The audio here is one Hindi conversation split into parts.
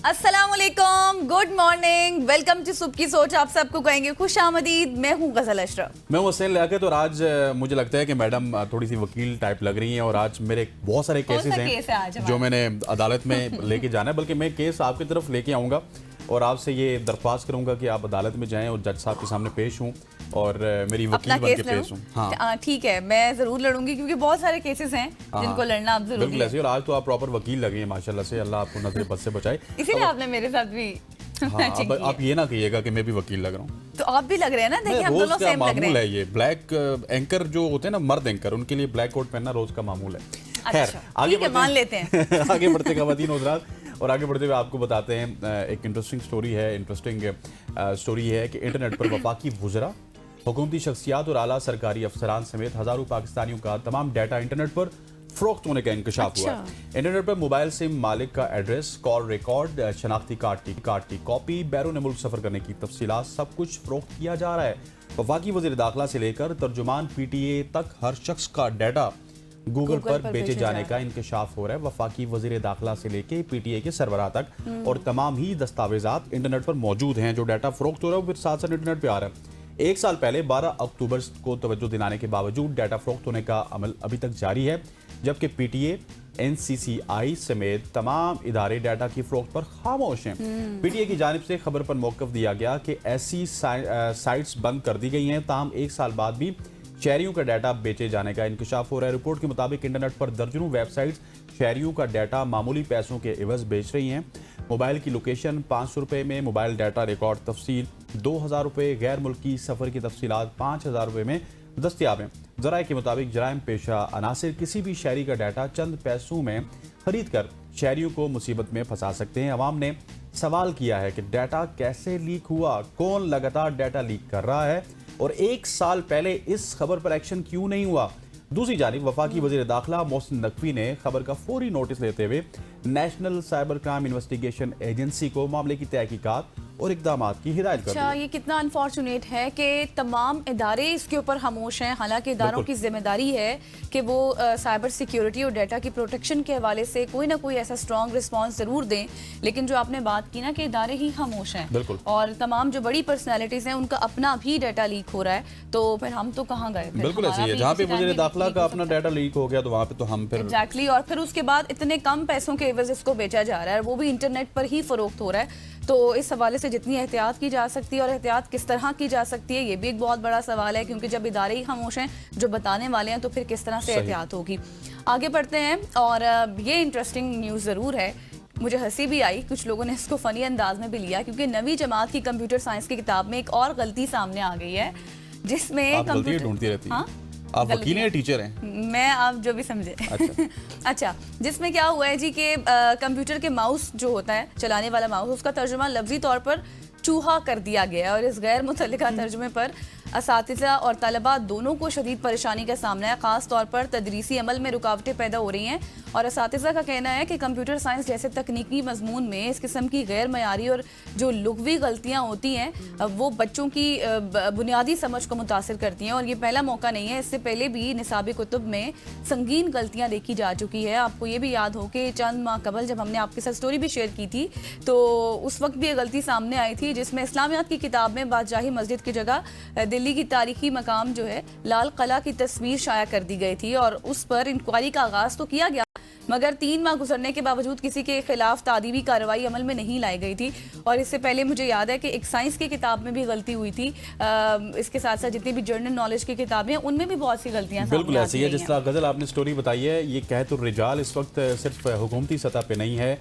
अस्सलामुअलैकुम, गुड मॉर्निंग, वेलकम टू सुबह की सोच। आप सबको कहेंगे खुश आमदीद। मैं हूँ गजल अशरफ। मैं हुसैन लियाकत। और आज मुझे लगता है कि मैडम थोड़ी सी वकील टाइप लग रही हैं और आज मेरे बहुत सारे केसेस हैं जो मैंने अदालत में लेके जाना है। बल्कि मैं केस आपकी तरफ लेके आऊँगा और आपसे ये दरख्वास्त करूँगा कि आप अदालत में जाएं और जज साहब के सामने पेश हूँ और मेरी वकील बन के पेश हूँ। हाँ ठीक है, मैं जरूर लड़ूंगी क्योंकि बहुत सारे केसेस हैं जिनको लड़ना आप जरूर। बिल्कुल ऐसे। और आज तो आप प्रॉपर वकील लग रही हैं माशाल्लाह से। अल्लाह आपको नजर बद से बचाए। इसीलिए आपने मेरे साथ भी हाँ, आप ये ना कहिएगा कि मैं भी वकील लग रहा हूँ। तो आप भी लग रहे हैं ना। देखिए हम दोनों सेम लग रहे हैं। है ये ब्लैक एंकर जो होते हैं ना, मर्द एंकर, उनके लिए ब्लैक कोट पहनना रोज का मामूल है। अच्छा, आगे मान लेते हैं। आगे बढ़ते खवातीन हज़रात, और आगे बढ़ते हुए आपको बताते हैं एक इंटरेस्टिंग स्टोरी है। इंटरेस्टिंग स्टोरी है कि इंटरनेट पर वफाकी वुज़रा, हुकूमती शख्सियात और आला सरकारी अफसरान समेत हज़ारों पाकिस्तानियों का तमाम डाटा इंटरनेट पर फरोख्त होने का इंकशाफ हुआ है। इंटरनेट पर मोबाइल सिम मालिक का एड्रेस, कॉल रिकॉर्ड, शनाख्ती कार्ड की कॉपी, बैरून मुल्क सफ़र करने की तफसीलात, सब कुछ फरोख्त किया जा रहा है। वफाकी वज़ीर दाखिला से लेकर तर्जुमान PTA तक हर शख्स का डाटा गूगल पर बेचे जाने का इंकशाफ हो रहा है। वफाकी वज़ीर दाखिला से लेके PTA के सरबराह तक और तमाम ही दस्तावेजात इंटरनेट पर मौजूद हैं। जो डाटा फरोख्त हो रहा है वो फिर साथ साथ इंटरनेट पर आ रहा है। एक साल पहले 12 अक्टूबर को तवज्जो दिलाने के बावजूद डाटा फरोख्त होने का अमल अभी तक जारी है, जबकि PTA, NCCI समेत तमाम इदारे डाटा की फरोख्त पर खामोश हैं। PTA की जानिब से खबर पर मौक़िफ़ दिया गया कि ऐसी साइट्स बंद कर दी गई हैं, ताहम एक साल बाद भी शहरियों का डाटा बेचे जाने का इंकशाफ हो रहा है। रिपोर्ट के मुताबिक इंटरनेट पर दर्जनों वेबसाइट्स शहरियों का डाटा मामूली पैसों के एवज बेच रही हैं। मोबाइल की लोकेशन 500 रुपये में, मोबाइल डाटा रिकॉर्ड तफसील 2000 रुपये, गैर मुल्की सफ़र की तफसीलात 5000 रुपये में दस्तियाब हैं। ज़राए के मुताबिक जराइम पेशा अनासिर किसी भी शहरी का डाटा चंद पैसों में खरीद कर शहरियों को मुसीबत में फंसा सकते हैं। अवाम ने सवाल किया है कि डाटा कैसे लीक हुआ, कौन लगातार डाटा लीक कर रहा है और एक साल पहले इस खबर पर एक्शन क्यों नहीं हुआ। दूसरी जानिब वफाकी वज़ीर दाखिला मोहसिन नकवी ने खबर का फौरी नोटिस लेते हुए national cyber crime investigation agency को मामले की तहकीकात और इकदामात की हिदायत कर दी। अच्छा, ये कितना अनफॉर्चुनेट है कि तमाम इदारे इसके ऊपर खामोश हैं। हालांकि इदारों की जिम्मेदारी है कि वो साइबर सिक्योरिटी और डाटा की प्रोटेक्शन के हवाले से कोई ना कोई ऐसा स्ट्रॉन्ग रिस्पॉन्स जरूर दें, लेकिन जो आपने बात की ना कि इदारे ही खामोश हैं और तमाम जो बड़ी पर्सनैलिटीज हैं उनका अपना भी डाटा लीक हो रहा है, तो फिर हम तो कहाँ गए। बिल्कुल ऐसे ही है, जहाँ पे वज़ीर दाखिला का अपना डाटा लीक हो गया तो वहाँ पे तो हम फिर एग्जैक्टली। और फिर उसके बाद इतने कम पैसों के एवज इसको बेचा जा रहा है, वो भी इंटरनेट पर ही फरोख्त हो रहा है। तो इस हवाले से जितनी एहतियात की जा सकती है और एहतियात किस तरह की जा सकती है, ये भी एक बहुत बड़ा सवाल है, क्योंकि जब इदारे ही खामोश हैं जो बताने वाले हैं तो फिर किस तरह से एहतियात होगी। आगे बढ़ते हैं और ये इंटरेस्टिंग न्यूज़ ज़रूर है। मुझे हंसी भी आई, कुछ लोगों ने इसको फ़नी अंदाज में भी लिया, क्योंकि 9वीं जमात की कंप्यूटर साइंस की किताब में एक और गलती सामने आ गई है जिसमें गलती ढूंढती रहती है। आप वकील हैं, टीचर हैं? मैं आप जो भी समझे। अच्छा, जिसमें क्या हुआ है जी कि कंप्यूटर के माउस जो होता है, चलाने वाला माउस, उसका तर्जुमा लफ्जी तौर पर चूहा कर दिया गया और इस गैर मुतल्लिका तर्जुमे पर असातिज़ा और तलबा दोनों को शदीद परेशानी का सामना है। ख़ास तौर पर तदरीसी अमल में रुकावटें पैदा हो रही हैं और असातिज़ा का कहना है कि कंप्यूटर साइंस जैसे तकनीकी मजमून में इस किस्म की गैर मयारी और जो लुग़वी गलतियाँ होती हैं वो बच्चों की बुनियादी समझ को मुतासिर करती हैं। और ये पहला मौका नहीं है, इससे पहले भी निसाबी कुतुब में संगीन गलतियाँ देखी जा चुकी है। आपको ये भी याद हो कि चंद माह कबल जब हमने आपके साथ स्टोरी भी शेयर की थी तो उस वक्त भी ये गलती सामने आई थी, जिसमें इस्लामियात की किताब में बादशाही मस्जिद की जगह दिल्ली की तारीखी मकाम जो है लाल किला की तस्वीर शाया कर दी गई थी और उस पर इंक्वायरी का आगाज तो किया गया, मगर 3 माह गुजरने के बावजूद किसी के खिलाफ तादीबी कार्रवाई अमल में नहीं लाई गई थी। और इससे पहले मुझे याद है कि एक साइंस की किताब में भी गलती हुई थी। इसके साथ साथ जितनी भी जनरल नॉलेज की किताबें हैं उनमें भी बहुत सी गलतियां बिल्कुल ऐसी है। जिस तरह गजल आपने स्टोरी बताई है, ये कह तो रिजाल इस वक्त सिर्फ हुकूमती सतह पे नहीं है,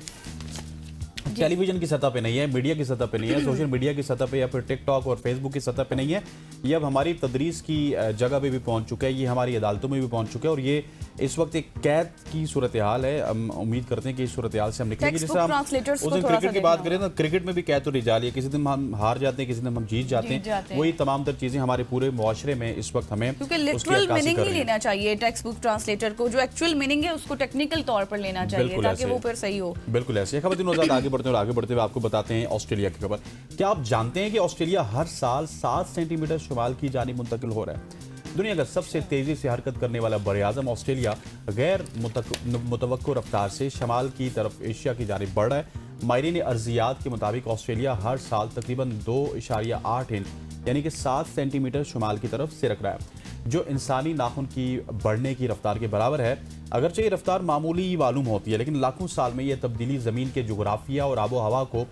टेलीविजन की सतह पे नहीं है, मीडिया की सतह पे नहीं है, सोशल मीडिया की सतह पे या फिर टिकटॉक और फेसबुक की सतह पे नहीं है, ये अब हमारी तदरीस की जगह पे भी पहुंच चुका है, ये हमारी अदालतों में भी पहुंच चुका है और ये इस वक्त एक कैद की सूरत हाल है। हम उम्मीद करते हैं कि इस सूरत हाल से हम निकलेंगे। जैसे हम उस दिन क्रिकेट की बात करें तो क्रिकेट में भी कैद तो रिजाल है, किसी दिन हम हार जाते हैं, किसी दिन हम जीत जाते हैं। वही तमाम तर चीजें हमारे पूरे मुआशरे में इस वक्त हमें लिटरल मीनिंग नहीं लेना चाहिए टेक्स्ट बुक ट्रांसलेटर को, जो एक्चुअल मीनिंग है उसको टेक्निकल तौर पर लेना चाहिए ताकि वो फिर सही हो। बिल्कुल ऐसे। खबर आगे बढ़ते हैं और आगे बढ़ते हुए आपको बताते हैं ऑस्ट्रेलिया की खबर। क्या आप जानते हैं कि ऑस्ट्रेलिया हर साल 7 सेंटीमीटर शुमाल की जानिब मुंतकिल हो रहा है? दुनिया का सबसे तेजी से हरकत करने वाला बरआज़म ऑस्ट्रेलिया गैर मुतवक्को रफ्तार से शमाल की तरफ एशिया की जानिब बढ़ रहा है। माहिरीन अर्जियात के मुताबिक ऑस्ट्रेलिया हर साल तकरीबन 2.8 इंच यानी कि 7 सेंटीमीटर शुमाल की तरफ सिरक रहा है, जो इंसानी नाखून की बढ़ने की रफ्तार के बराबर है। अगरचे ये रफ्तार मामूली मालूम होती है, लेकिन लाखों साल में ये तब्दीली ज़मीन के जोग्राफिया और आबो हवा को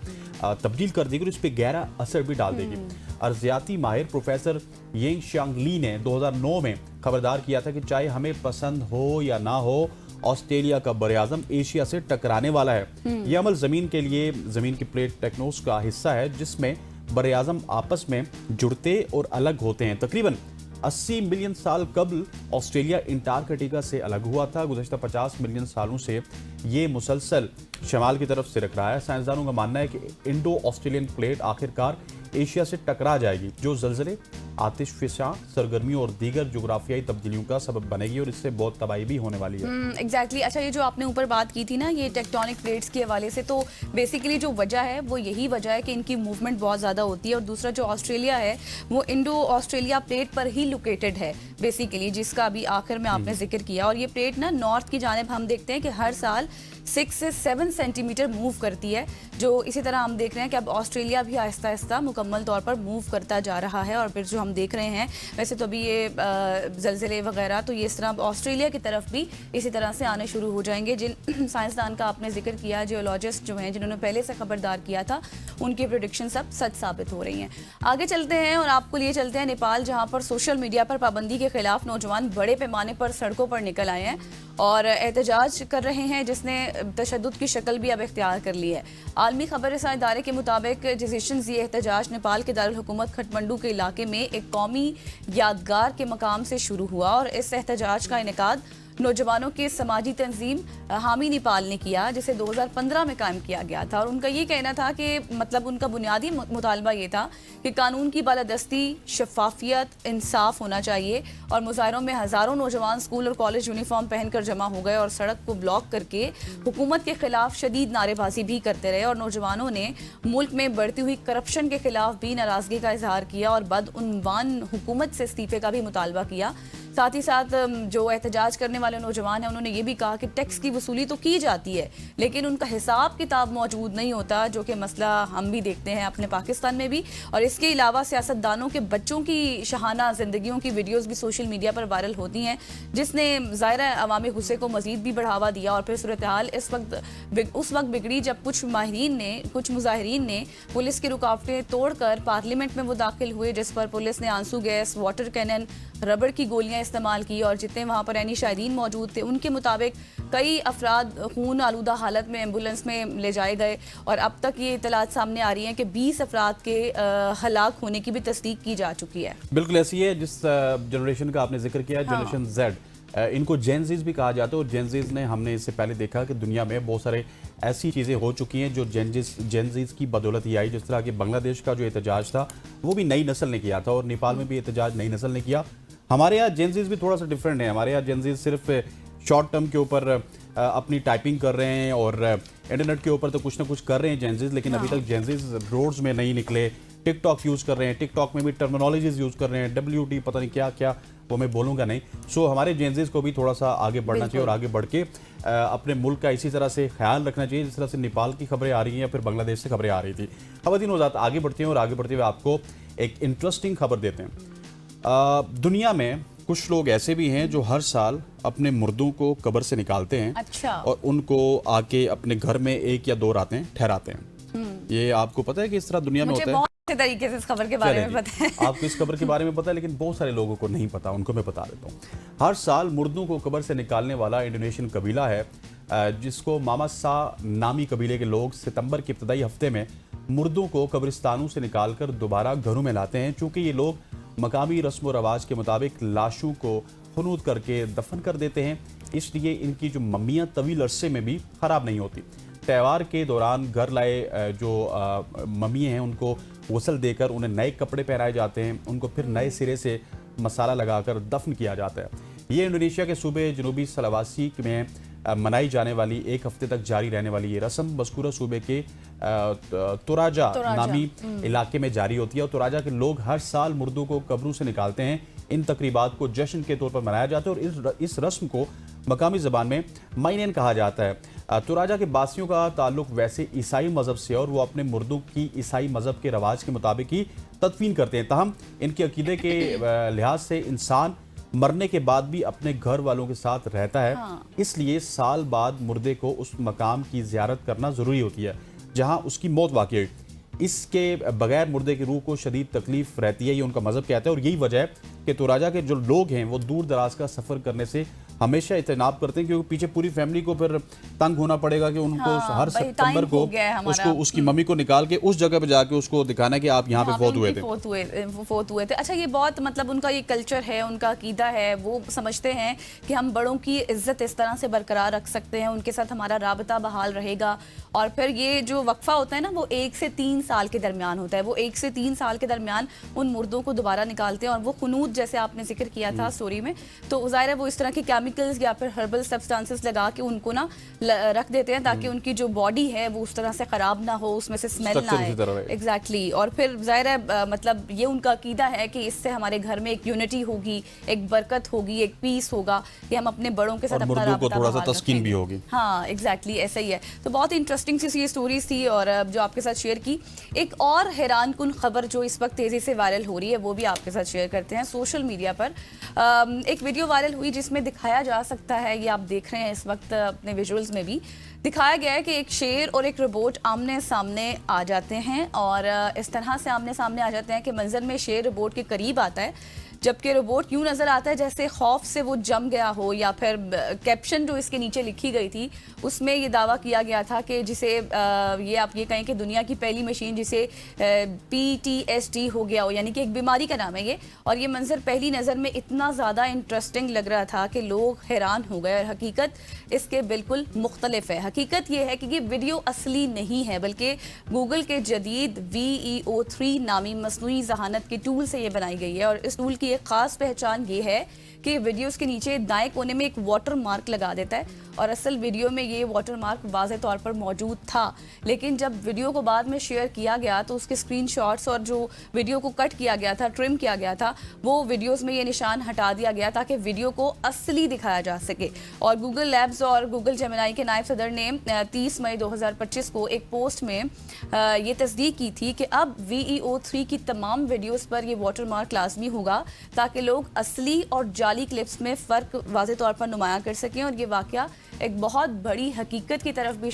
तब्दील कर देगी और इस पर गहरा असर भी डाल देगी। अर्जियाती माहिर प्रोफेसर येंग शियांग ली ने 2009 में खबरदार किया था कि चाहे हमें पसंद हो या ना हो, ऑस्ट्रेलिया का बरआज़म एशिया से टकराने वाला है। यह अमल ज़मीन के लिए ज़मीन की प्लेट टेक्टोनिक्स का हिस्सा है, जिसमें बरआज़म आपस में जुड़ते और अलग होते हैं। तकरीबन 80 मिलियन साल कबल ऑस्ट्रेलिया अंटार्कटिका से अलग हुआ था। गुज़श्ता 50 मिलियन सालों से ये मुसलसल शमाल की तरफ सिरक रहा है। साइंसदानों का मानना है कि इंडो ऑस्ट्रेलियन प्लेट आखिरकार एशिया से टकरा जाएगी, जो ज़लज़ले, आतिशफ़िशां सरगर्मियों और दीगर जोग्राफियाई तब्दीलियों का सबब बनेगी और इससे बहुत तबाही भी होने वाली है। एग्जैक्टली। अच्छा, ये जो आपने ऊपर बात की थी ना, ये टेक्टोनिक प्लेट्स के हवाले से, तो बेसिकली जो वजह है वो यही वजह है कि इनकी मूवमेंट बहुत ज़्यादा होती है। और दूसरा जो ऑस्ट्रेलिया है वो इंडो ऑस्ट्रेलिया प्लेट पर ही लोकेटेड है बेसिकली, जिसका अभी आखिर में आपने जिक्र किया। और ये प्लेट ना नॉर्थ की जानिब हम देखते हैं कि हर साल 6 से 7 सेंटीमीटर मूव करती है, जो इसी तरह हम देख रहे हैं कि अब ऑस्ट्रेलिया भी आहिस्ता आहिस्ता मुकम्मल तौर पर मूव करता जा रहा है। और फिर जो हम देख रहे हैं, वैसे तो अभी ये ज़लज़ले वगैरह तो ये इस तरह ऑस्ट्रेलिया की तरफ भी इसी तरह से आने शुरू हो जाएंगे। जिन साइंसदान का आपने जिक्र किया, जियोलॉजिस्ट जो हैं जिन्होंने पहले से खबरदार किया था, उनकी प्रेडिक्शन सब सच साबित हो रही हैं। आगे चलते हैं और आपको लिए चलते हैं नेपाल, जहाँ पर सोशल मीडिया पर पाबंदी के खिलाफ नौजवान बड़े पैमाने पर सड़कों पर निकल आए हैं और एहतजाज कर रहे हैं, जिसने तशद्दुद की शक्ल भी अब इख्तियार कर ली है। आलमी खबर रसां इदारे के मुताबिक डिसीजन ये एहतजाज नेपाल के दारुल हुकूमत खटमंडू के इलाके में एक कौमी यादगार के मकाम से शुरू हुआ और इस एहतजाज का इनेकाद नौजवानों के समाजी तंजीम हामी नेपाल ने किया, जिसे 2015 में कायम किया गया था। और उनका ये कहना था कि मतलब उनका बुनियादी मुतालबा ये था कि कानून की बालादस्ती, शफाफियत, इंसाफ होना चाहिए। और मुजाहरों में हज़ारों नौजवान स्कूल और कॉलेज यूनिफॉर्म पहनकर जमा हो गए और सड़क को ब्लॉक करके हुकूमत के खिलाफ शदीद नारेबाजी भी करते रहे। और नौजवानों ने मुल्क में बढ़ती हुई करप्शन के खिलाफ भी नाराज़गी का इजहार किया और बदउनवान हुकूमत से इस्तीफे का भी मुतालबा किया। साथ ही साथ जो एहतजाज करने वाले नौजवान हैं, उन्होंने ये भी कहा कि टैक्स की वसूली तो की जाती है, लेकिन उनका हिसाब किताब मौजूद नहीं होता, जो कि मसला हम भी देखते हैं अपने पाकिस्तान में भी। और इसके अलावा सियासतदानों के बच्चों की शहाना ज़िंदगियों की वीडियोज़ भी सोशल मीडिया पर वायरल होती हैं, जिसने ज़ाहिर अवामी गुस्से को मज़ीद भी बढ़ावा दिया। और फिर सूरत हाल उस वक्त बिगड़ी जब कुछ मुजाहिरीन ने पुलिस की रुकावटें तोड़कर पार्लियामेंट में वो दाखिल हुए, जिस पर पुलिस ने आंसू गैस, वाटर कैनन, रबड़ की गोलियां इस्तेमाल की। और जितने वहाँ पर यानी शाहिदीन मौजूद थे, उनके मुताबिक कई अफराद खून आलूदा हालत में एम्बुलेंस में ले जाए गए। और अब तक ये इतलात सामने आ रही हैं कि 20 अफराद के हलाक होने की भी तस्दीक की जा चुकी है। बिल्कुल ऐसी है। जिस जनरेशन का आपने जिक्र किया, जनरेशन जेड, इनको जेनजीज भी कहा जाता है। और जेनजीज ने, हमने इससे पहले देखा कि दुनिया में बहुत सारे ऐसी चीज़ें हो चुकी हैं जो जेनजीज की बदौलत ही आई। जिस तरह कि बांग्लादेश का जो एहतजाज था वो भी नई नस्ल ने किया था और नेपाल में भी एहतजाज नई नस्ल ने किया। हमारे यहाँ जेनजीज भी थोड़ा सा डिफरेंट है। हमारे यहाँ जेनजीज सिर्फ शॉर्ट टर्म के ऊपर अपनी टाइपिंग कर रहे हैं और इंटरनेट के ऊपर तो कुछ ना कुछ कर रहे हैं जेनजीज, लेकिन अभी तक जेनजीज रोड्स में नहीं निकले। टिकटॉक यूज़ कर रहे हैं, टिकटॉक में भी टर्मिनोलॉजीज यूज़ कर रहे हैं, WD पता नहीं क्या क्या, वो मैं बोलूँगा नहीं। सो हमारे जेनजीज को भी थोड़ा सा आगे बढ़ना चाहिए और आगे बढ़ के अपने मुल्क का इसी तरह से ख्याल रखना चाहिए जिस तरह से नेपाल की खबरें आ रही हैं या फिर बांग्लादेश से खबरें आ रही थी। खबरदीन वज़ात आगे बढ़ते हैं और आगे बढ़ते हुए आपको एक इंटरेस्टिंग खबर देते हैं। दुनिया में कुछ लोग ऐसे भी हैं जो हर साल अपने मुर्दों को कब्र से निकालते हैं। अच्छा। और उनको आके अपने घर में 1 या 2 रातें ठहराते हैं। ये आपको पता है कि इस तरह दुनिया में होता है? बहुत अच्छे तरीके से इस खबर के बारे में पता है। आपको इस खबर के बारे में पता है, लेकिन बहुत सारे लोगों को नहीं पता, उनको मैं बता देता हूँ। हर साल मुर्दों को कब्र से निकालने वाला इंडोनेशियन कबीला है, जिसको मामासा नामी कबीले के लोग सितंबर के इब्तदाई हफ्ते में मुर्दों को कब्रिस्तानों से निकालकर दोबारा घरों में लाते हैं। चूँकि ये लोग मकामी रस्म व रवाज के मुताबिक लाशों को खनूद करके दफन कर देते हैं, इसलिए इनकी जो मम्मियाँ तवील अरसे में भी ख़राब नहीं होती। त्यौहार के दौरान घर लाए जो मम्मियाँ हैं उनको गुस्ल देकर उन्हें नए कपड़े पहनाए जाते हैं, उनको फिर नए सिरे से मसाला लगाकर दफन किया जाता है। ये इंडोनेशिया के सूबे जनूबी सलावासी में मनाई जाने वाली 1 हफ्ते तक जारी रहने वाली ये रस्म मज़कूरा सूबे के तोराजा नामी इलाके में जारी होती है। और तोराजा के लोग हर साल मुर्दों को कब्रों से निकालते हैं। इन तकरीबात को जश्न के तौर पर मनाया जाता है और इस रस्म को मकामी ज़बान में माइनेन कहा जाता है। तुराजा के बासियों का ताल्लुक वैसे ईसाई मज़हब से और वो अपने मुर्दों की ईसाई मज़हब के रवाज के मुताबिक ही तदफीन करते हैं। ताहम इनके अकीदे के लिहाज से इंसान मरने के बाद भी अपने घर वालों के साथ रहता है। इसलिए साल बाद मुर्दे को उस मकाम की ज़ियारत करना ज़रूरी होती है जहाँ उसकी मौत वाक़ई हुई। इसके बगैर मुर्दे की रूह को शदीद तकलीफ रहती है, ये उनका मज़हब कहता है। और यही वजह है कि तुराजा के जो लोग हैं वो दूर दराज का सफ़र करने से हमेशा इतनाब करते हैं, क्योंकि पीछे पूरी फैमिली को फिर तंग होना पड़ेगा कि उनको हर सितंबर को उसको उसकी मम्मी को निकाल के उस जगह पे जाके उसको दिखाना है कि आप यहाँ पे फोत हुए थे। अच्छा, ये बहुत मतलब उनका ये कल्चर है, उनका अकीदा है, वो समझते हैं कि हम बड़ों की इज्जत इस तरह से बरकरार रख सकते हैं, उनके साथ हमारा राबता बहाल रहेगा। और फिर ये जो वक्फा होता है ना, वो 1 से 3 साल के दरमियान होता है। वो 1 से 3 साल के दरमियान उन मुर्दों को दोबारा निकालते हैं और वो खुनूद, जैसे आपने जिक्र किया था स्टोरी में, तो ज़ाहिर है वो इस तरह के केमिकल्स या फिर हर्बल सब्सटेंसेस लगा के उनको ना रख देते हैं ताकि उनकी जो बॉडी है वो उस तरह से खराब ना हो, उसमें से स्मेल ना आए। एग्जैक्टली। और फिर ज़ाहिर है मतलब ये उनका अकीदा है कि इससे हमारे घर में एक यूनिटी होगी, एक बरकत होगी, एक पीस होगा कि हम अपने बड़ों के साथ अपना राबता थोड़ा सा तस्कीन भी होगी। हाँ एग्जैक्टली, ऐसा ही है। तो बहुत इंटरेस्टिंग सी ये स्टोरीज थी और जो आपके साथ शेयर की। एक और हैरान कुन खबर जो इस वक्त तेज़ी से वायरल हो रही है वो भी आपके साथ शेयर करते हैं। सोशल मीडिया पर एक वीडियो वायरल हुई जिसमें दिखाया जा सकता है, ये आप देख रहे हैं इस वक्त अपने विजुअल्स में भी दिखाया गया है कि एक शेर और एक रोबोट आमने सामने आ जाते हैं और इस तरह से आमने सामने आ जाते हैं कि मंजर में शेर रोबोट के करीब आता है, जबकि रोबोट यूं नज़र आता है जैसे खौफ से वो जम गया हो। या फिर कैप्शन जो इसके नीचे लिखी गई थी उसमें ये दावा किया गया था कि जिसे ये आप ये कहें कि दुनिया की पहली मशीन जिसे PTSD हो गया हो, यानी कि एक बीमारी का नाम है ये। और ये मंजर पहली नज़र में इतना ज़्यादा इंटरेस्टिंग लग रहा था कि लोग हैरान हो गए और हकीकत इसके बिल्कुल मुख्तलिफ है। हकीकत ये है कि ये वीडियो असली नहीं है बल्कि गूगल के जदीद VEO3 नामी मसनूई ज़हानत के टूल से ये बनाई गई है। और इस टूल की एक खास पहचान ये है कि वीडियोस के नीचे दाएं कोने में एक वाटर मार्क लगा देता है और असल वीडियो में ये वाटर मार्क वाज़े तौर पर मौजूद था, लेकिन जब वीडियो को बाद में शेयर किया गया तो उसके स्क्रीनशॉट्स और जो वीडियो को कट किया गया था, ट्रिम किया गया था, वो वीडियोस में ये निशान हटा दिया गया ताकि वीडियो को असली दिखाया जा सके। और गूगल लैब्स और गूगल जेमिनाई के नायब सदर ने 30 मई 2025 को एक पोस्ट में ये तस्दीक की थी कि अब VEO3 की तमाम वीडियोस पर ये वाटर मार्क लाजमी होगा ताकि लोग असली और जाली क्लिप्स में फ़र्क वाज़े तौर पर नुमाया कर सकें। और ये वाक़या एक बहुत बड़ी हकीकत की तरफ भी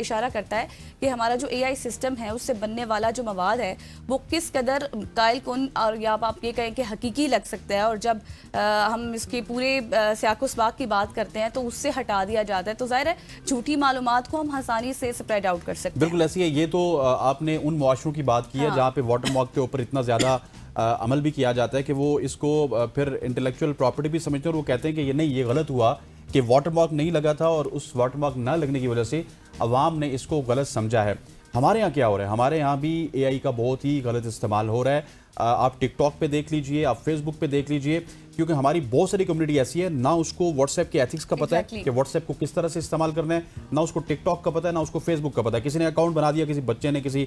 इशारा करता है कि हमारा जो AI सिस्टम है उससे बनने वाला जो मवाद है वो किस कदर कायल कुन और या आप ये कहें कि हकीकी लग सकता है। और जब हम इसके पूरे सियाक़-उ-सबाक़ की बात करते हैं तो उससे हटा दिया जाता है, तो ज़ाहिर है झूठी मालूमात को हम आसानी से स्प्रेड आउट कर सकते हैं। बिल्कुल ऐसी है। ये तो आपने उन मुआशरों की बात की है जहाँ पे वाटर मार्क के ऊपर इतना ज़्यादा अमल भी किया जाता है कि वो इसको फिर इंटेलेक्चुअल प्रॉपर्टी भी समझते हैं और वो कहते हैं कि ये नहीं, ये गलत हुआ कि वाटर मार्क नहीं लगा था और उस वाटर मार्क ना लगने की वजह से अवाम ने इसको गलत समझा है। हमारे यहाँ क्या हो रहा है, हमारे यहाँ भी AI का बहुत ही गलत इस्तेमाल हो रहा है। आप टिकटॉक पे देख लीजिए, आप फेसबुक पे देख लीजिए, क्योंकि हमारी बहुत सारी कम्युनिटी ऐसी है ना उसको व्हाट्सएप के एथिक्स का पता है कि व्हाट्सएप को किस तरह से इस्तेमाल करना है, ना उसको टिकटॉक का पता है, ना उसको फेसबुक का पता है। किसी ने अकाउंट बना दिया, किसी बच्चे ने, किसी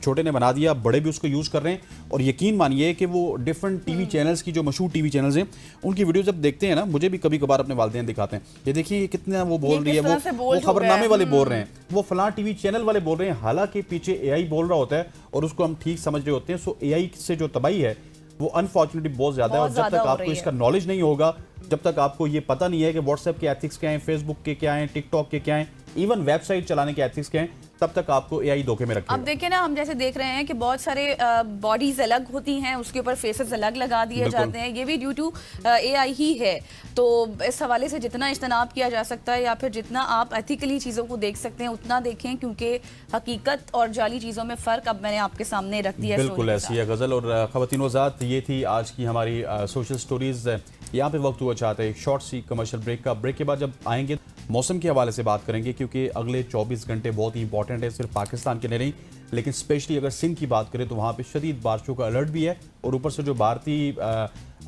छोटे ने बना दिया, बड़े भी उसको यूज़ कर रहे हैं। और यकीन मानिए कि वो डिफरेंट टीवी चैनल्स की जो मशहूर टीवी चैनल्स हैं उनकी वीडियो जब देखते हैं ना, मुझे भी कभी कभार अपने वालिदैन दिखाते हैं, ये देखिए कितना वो बोल रही है, वो खबरनामे वाले बोल रहे हैं, वो फलां टीवी चैनल वाले बोल रहे हैं, हालांकि पीछे AI बोल रहा होता है और उसको हम ठीक समझ रहे होते हैं। सो AI से जो तबाही है वो अनफॉर्चुनेटली बहुत ज्यादा है। और जब तक आपको इसका नॉलेज नहीं होगा, जब तक आपको ये पता नहीं है कि व्हाट्सएप के एथिक्स क्या हैं, फेसबुक के क्या हैं, टिकटॉक के क्या हैं, इवन वेबसाइट चलाने के एथिक्स क्या हैं, तब तक आपको AI धोखे में रखेगा। अब देखिए ना, हम जैसे देख रहे हैं कि बहुत सारे बॉडीज अलग होती हैं, उसके ऊपर फेसेस अलग लगा दिए जाते हैं, ये भी ड्यू टू AI ही है। तो इस हवाले से जितना इज्तनाब किया जा सकता है या फिर जितना आप एथिकली चीज़ों को देख सकते हैं उतना देखें, क्योंकि हकीकत और जाली चीज़ों में फ़र्क अब मैंने आपके सामने रख दिया है। बिल्कुल ऐसी है गज़ल। और ख़वातीन वज़ात, ये थी आज की हमारी सोशल स्टोरीज़। यहाँ पे वक्त हुआ चाहता है एक शॉर्ट सी कमर्शियल ब्रेक का। ब्रेक के बाद जब आएंगे मौसम के हवाले से बात करेंगे, क्योंकि अगले 24 घंटे बहुत ही इंपॉर्टेंट है, सिर्फ पाकिस्तान के लिए नहीं लेकिन स्पेशली अगर सिंध की बात करें तो वहाँ पे शदीद बारिशों का अलर्ट भी है। और ऊपर से जो भारतीय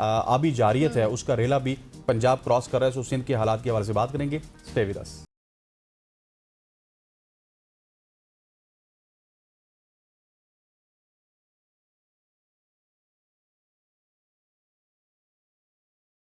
आबी जारियत है उसका रेला भी पंजाब क्रॉस कर रहा है। सो सिंध के हालात के हवाले से बात करेंगे। Stay with us.